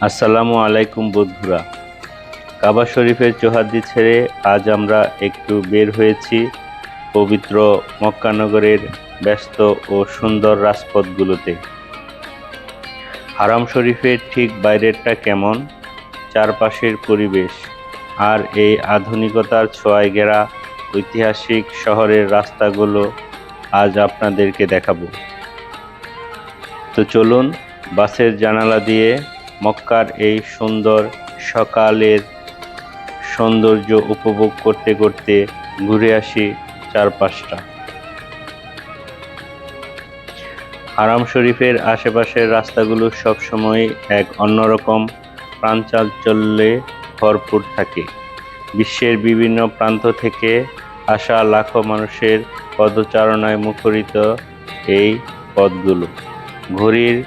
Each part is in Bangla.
আসসালামু আলাইকুম বন্ধুরা। কাবা শরীফের চৌহাদ্দি ছেড়ে আজ আমরা একটু বের হয়েছি পবিত্র মক্কা নগরের ব্যস্ত ও সুন্দর রাজপথগুলোতে। হারাম শরীফের ঠিক বাইরেরটা কেমন, চারপাশের পরিবেশ আর এই আধুনিকতার ছোঁয়ায় ঘেরা ঐতিহাসিক শহরের রাস্তাগুলো আজ আপনাদেরকে দেখাবো। তো চলুন বাসের জানালা দিয়ে মক্কার এই সুন্দর সকালের সৌন্দর্য উপভোগ করতে করতে ঘুরে আসি চারপাশটা। হারাম শরীফের আশেপাশের রাস্তাগুলো সবসময় এক অন্যরকম প্রাণচাঞ্চল্যে ভরপুর থাকে। বিশ্বের বিভিন্ন প্রান্ত থেকে আসা লাখো মানুষের পদচারণায় মুখরিত এই পথগুলো। ঘড়ির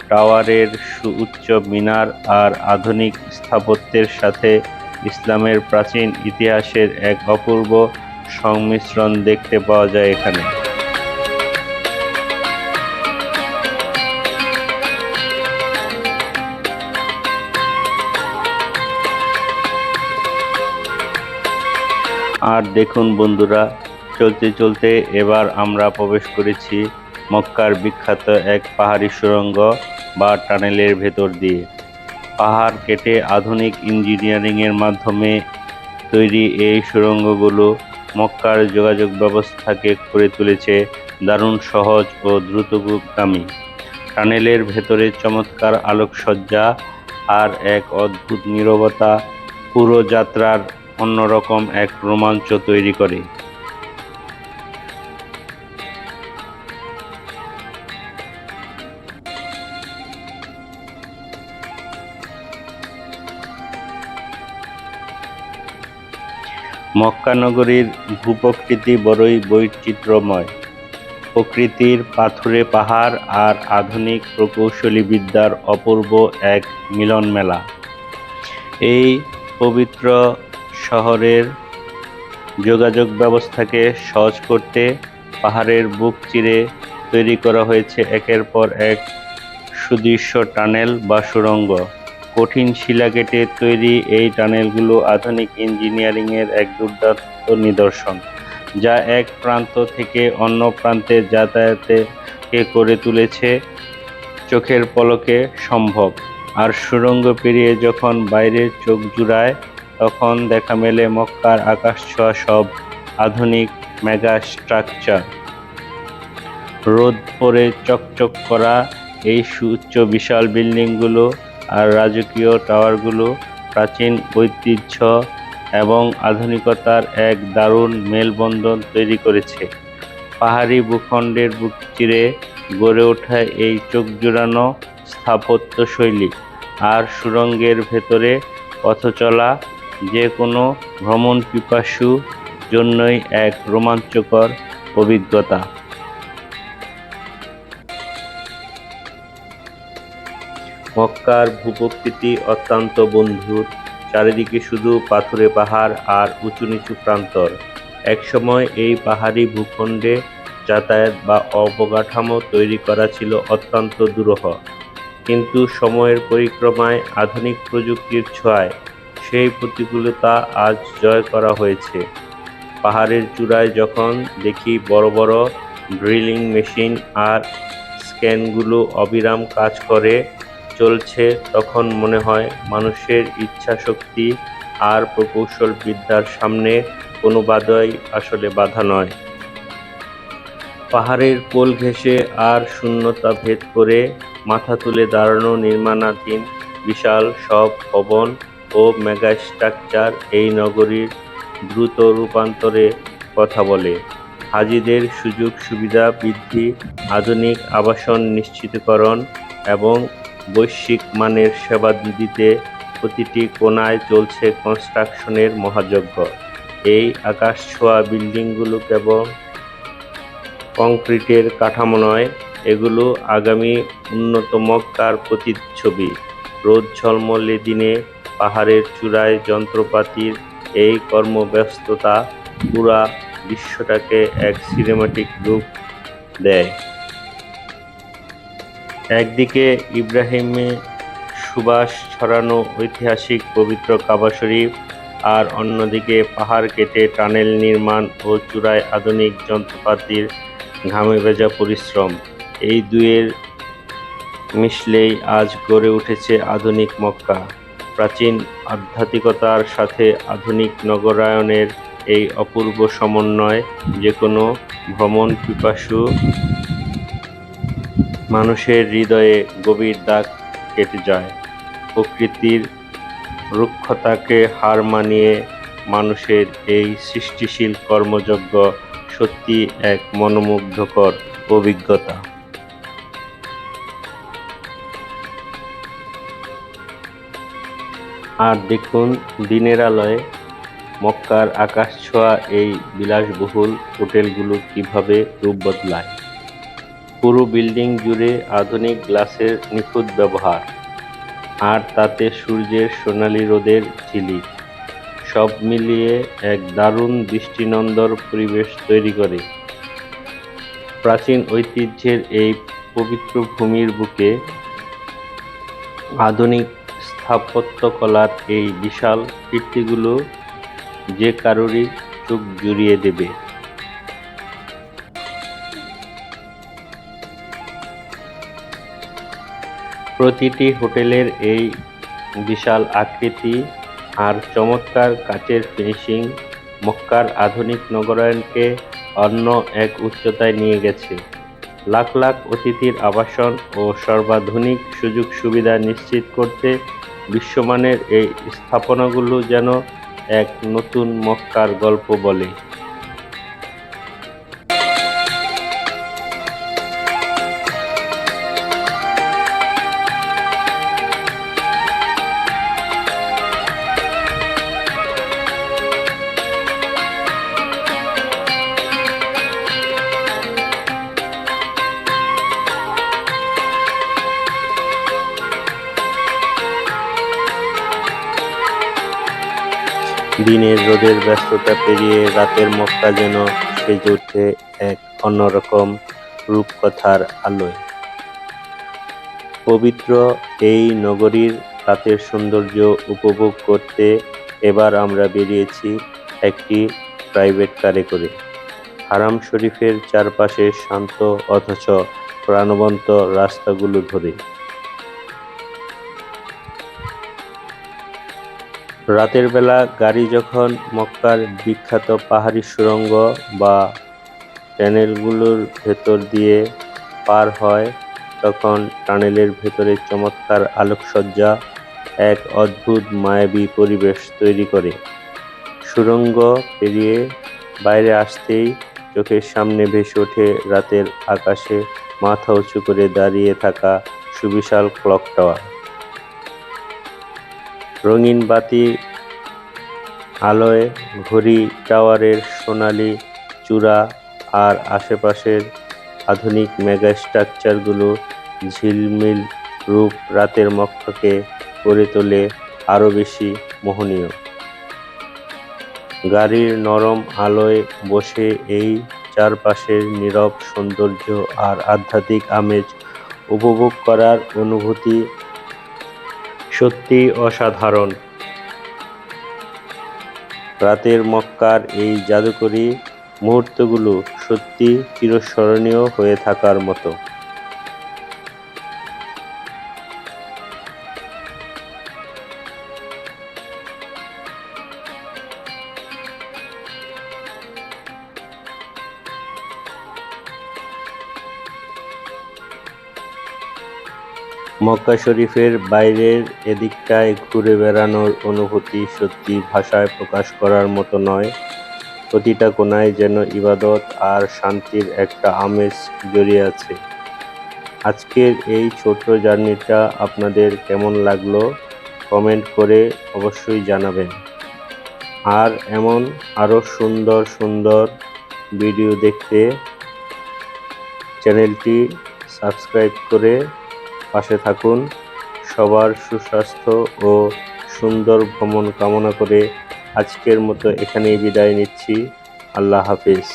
টাওয়ারের সুউচ্চ মিনার আর আধুনিক স্থাপত্যের সাথে ইসলামের প্রাচীন ইতিহাসের এক অপূর্ব সংমিশ্রণ দেখতে পাওয়া যায় এখানে। আর দেখুন বন্ধুরা, চলতে চলতে এবার আমরা প্রবেশ করেছি মক্কার বিখ্যাত এক পাহাড়ি সুড়ঙ্গ বা টানেলের ভেতর দিয়ে। পাহাড় কেটে আধুনিক ইঞ্জিনিয়ারিংয়ের মাধ্যমে তৈরি এই সুড়ঙ্গগুলো মক্কার যোগাযোগ ব্যবস্থাকে করে তুলেছে দারুণ সহজ ও দ্রুতগামী। টানেলের ভেতরে চমৎকার আলোকসজ্জা আর এক অদ্ভুত নীরবতা পুরো যাত্রার অন্যরকম এক রোমাঞ্চ তৈরি করে। মক্কা নগরীর ভূপ্রকৃতি বড়ই বৈচিত্র্যময়। প্রকৃতির পাথুরে পাহাড় আর আধুনিক প্রকৌশলী বিদ্যার অপূর্ব এক মিলন মেলা। এই পবিত্র শহরের যোগাযোগ ব্যবস্থাকে সহজ করতে পাহাড়ের বুক চিরে তৈরি করা হয়েছে একের পর এক সুদৃশ্য টানেল বা সুড়ঙ্গ। কঠিন শিলা কেটে তৈরি এই টানেলগুলো আধুনিক ইঞ্জিনিয়ারিংয়ের এক দুর্দান্ত নিদর্শন, যা এক প্রান্ত থেকে অন্য প্রান্তে যাতায়াতকে করে তুলেছে চোখের পলকে সম্ভব। আর সুড়ঙ্গ পেরিয়ে যখন বাইরে চোখ জুড়ায় তখন দেখা মেলে মক্কার আকাশছোঁয়া সব আধুনিক মেগা স্ট্রাকচার। রোদ পরে চকচক করা এই সুউচ্চ বিশাল বিল্ডিংগুলো আর রাজকীয় টাওয়ারগুলো প্রাচীন ঐতিহ্য এবং আধুনিকতার এক দারুণ মেলবন্ধন তৈরি করেছে। পাহাড়ি ভূখণ্ডের বুক চিরে গড়ে ওঠা এই চোখ জুড়ানো স্থাপত্যশৈলী আর সুড়ঙ্গের ভেতরে পথচলা যে কোনো ভ্রমণ পিপাসু জন্যই এক রোমাঞ্চকর অভিজ্ঞতা। মক্কার ভূপ্রকৃতি অত্যন্ত বন্ধুর, চারিদিকে শুধু পাথুরে পাহাড় আর উঁচু নিচু প্রান্তর। একসময় এই পাহাড়ি ভূখণ্ডে যাতায়াত বা অবকাঠামো তৈরি করা ছিল অত্যন্ত দুরূহ, কিন্তু সময়ের পরিক্রমায় আধুনিক প্রযুক্তির ছোঁয়ায় সেই প্রতিকূলতা আজ জয় করা হয়েছে। পাহাড়ের চূড়ায় যখন দেখি বড় বড় ড্রিলিং মেশিন আর স্ক্যানগুলো অবিরাম কাজ করে চলছে, তখন মনে হয় মানুষের ইচ্ছাশক্তি আর প্রকৌশল বিদ্যার সামনে কোনো বাধাই আসলে বাধা নয়। পাহাড়ের কোল ঘেঁষে আর শূন্যতা ভেদ করে মাথা তুলে দাঁড়ানো নির্মাণাধীন বিশাল সব ভবন ও মেগা স্ট্রাকচার এই নগরীর দ্রুত রূপান্তরে কথা বলে। হাজিদের সুযোগ সুবিধা বৃদ্ধি, আধুনিক আবাসন নিশ্চিতকরণ এবং বৈশ্বিক মানের সেবা দিতে প্রতিটি কোণায় চলছে কনস্ট্রাকশনের মহাযজ্ঞ। এই আকাশছোঁয়া বিল্ডিংগুলো কেবল কংক্রিটের কাঠামো নয়, এগুলো আগামী উন্নত মক্কার প্রতিচ্ছবি। রোদ ঝলমলে দিনে পাহাড়ের চূড়ায় যন্ত্রপাতির এই কর্মব্যস্ততা পুরা দৃশ্যটাকে এক সিনেমাটিক রূপ দেয়। একদিকে ইব্রাহিমে সুবাস ছড়ানো ঐতিহাসিক পবিত্র কাবা শরীফ, আর অন্যদিকে পাহাড় কেটে টানেল নির্মাণ ও চূড়ায় আধুনিক যন্ত্রপাতির ঘামে ভেজা পরিশ্রম, এই দুয়ের মিশলেই আজ গড়ে উঠেছে আধুনিক মক্কা। প্রাচীন আধ্যাত্মিকতার সাথে আধুনিক নগরায়নের এই অপূর্ব সমন্বয় যেকোনো ভ্রমণ পিপাসু মানুষের হৃদয়ে গভীর দাগ কেটে যায়। প্রকৃতির রুক্ষতাকে হার মানিয়ে মানুষের এই সৃষ্টিশীল কর্মযজ্ঞ সত্যি এক মনোমুগ্ধকর অভিজ্ঞতা। আর দেখুন দিনের আলোয় মক্কার আকাশছোঁয়া এই বিলাসবহুল হোটেলগুলো কিভাবে রূপ বদলায়। পুরো বিল্ডিং জুড়ে আধুনিক গ্লাসের নিখুঁত ব্যবহার, আর তাতে সূর্যের সোনালি রোদের ঝিলিক, সব মিলিয়ে এক দারুণ দৃষ্টিনন্দন পরিবেশ তৈরি করে। প্রাচীন ঐতিহ্যের এই পবিত্র ভূমির বুকে আধুনিক স্থাপত্যকলার এই বিশাল কীর্তিগুলো যে কারোরই চোখ জুড়িয়ে দেবে। প্রতিটি হোটেলের এই বিশাল আকৃতি আর চমৎকার কাচের ফিনিশিং মক্কার আধুনিক নগরায়নকে অন্য এক উচ্চতায় নিয়ে গেছে। লাখ লাখ অতিথির আবাসন ও সর্বাধুনিক সুযোগ সুবিধা নিশ্চিত করতে বিশ্বমানের এই স্থাপনাগুলো যেন এক নতুন মক্কার গল্প বলে। দিনের রোদের ব্যস্ততা পেরিয়ে রাতের মক্কা যেন সেজে ওঠে এক অন্যরকম রূপকথার আলোয়। পবিত্র এই নগরীর রাতের সৌন্দর্য উপভোগ করতে এবার আমরা বেরিয়েছি একটি প্রাইভেট কারে করে, হারাম শরীফের চারপাশে শান্ত অথচ প্রাণবন্ত রাস্তাগুলো ধরে। রাতের বেলা গাড়ি যখন মক্কার বিখ্যাত পাহাড়ি সুড়ঙ্গ বা টানেলগুলোর ভেতর দিয়ে পার হয়, তখন টানেলের ভেতরে চমৎকার আলোকসজ্জা এক অদ্ভুত মায়াবী পরিবেশ তৈরি করে। সুড়ঙ্গ পেরিয়ে বাইরে আসতেই চোখের সামনে ভেসে ওঠে রাতের আকাশে মাথা উঁচু করে দাঁড়িয়ে থাকা সুবিশাল ক্লক টাওয়ার। রঙিন বাতি আলোয় ঘড়ি টাওয়ারের সোনালি চূড়া আর আশেপাশের আধুনিক মেগা স্ট্রাকচারগুলো ঝিলমিল রূপ রাতের মক্কাকে করে তোলে আরও বেশি মোহনীয়। গাড়ির নরম আলোয় বসে এই চারপাশের নীরব সৌন্দর্য আর আধ্যাত্মিক আমেজ উপভোগ করার অনুভূতি সত্যি অসাধারণ। রাতের মক্কার এই জাদুকরী মুহূর্তগুলো সত্যি চিরস্মরণীয় হয়ে থাকার মতো। মক্কা শরীফের বাইরের এদিকটায় ঘুরে বেড়ানোর অনুভূতি সত্যি ভাষায় প্রকাশ করার মতো নয়। প্রতিটা কোণায় যেন ইবাদত আর শান্তির একটা আমেজ জড়িয়ে আছে। আজকের এই ছোট্ট জার্নিটা আপনাদের কেমন লাগলো কমেন্ট করে অবশ্যই জানাবেন। আর এমন আরও সুন্দর সুন্দর ভিডিও দেখতে চ্যানেলটি সাবস্ক্রাইব করে পাশে থাকুন। সবার সুস্বাস্থ্য ও সুন্দর ভ্রমণ কামনা করে আজকের মতো এখানেই বিদায় নিচ্ছি। আল্লাহ হাফেজ।